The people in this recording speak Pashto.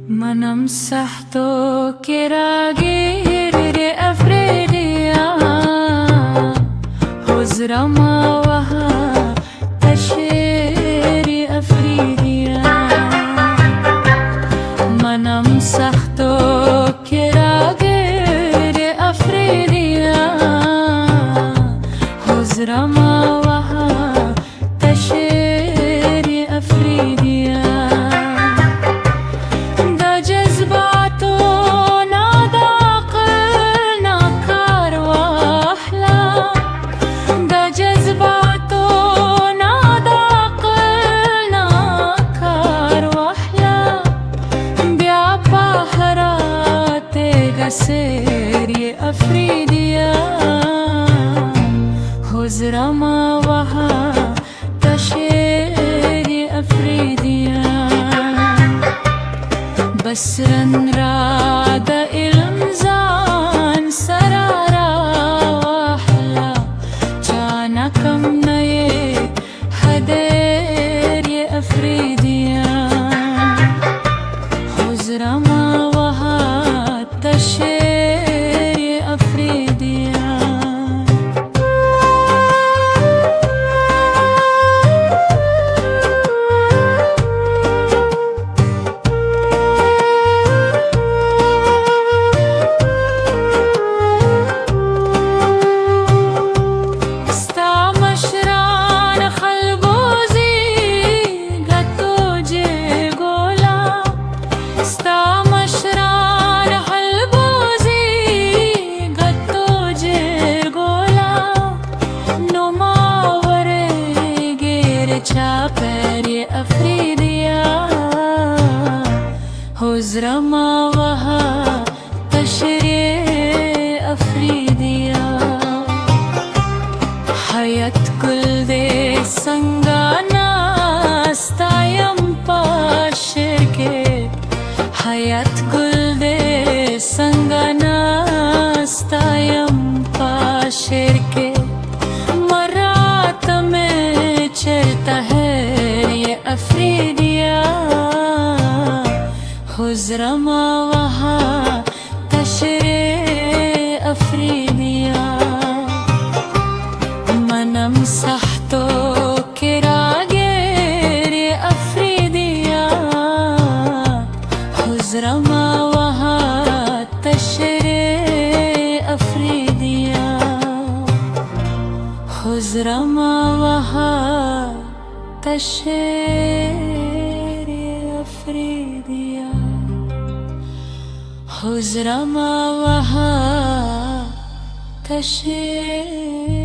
منم سحتو كراغير أفريديا هزر ما وها تشير أفريديا منم سحتو كراغير أفريديا هزر ما وها تشير أفريديا سيري أفريديا هزر ما وها تشيري أفريديا بسرن راد إلمزان سرارا وحلا جانا كم نيه حديري أفريديا هزر ما وها تشيري أفريديا شابري أفريديا هزر ما وها تشري أفريديا حياة كل دي سنغانا استايم باشركي حياة كل دي سنغانا استايم باشركي مرات में चलता है ये अफरीदिया हुज़्र मा वहा तशरे अफरीदिया मनम सहतो किरागेर अफरीदिया हुज़्र मा वहा तशरे अफरीदिया हुज़्र मा वहा تشير أفريديا هزر ما وها تشير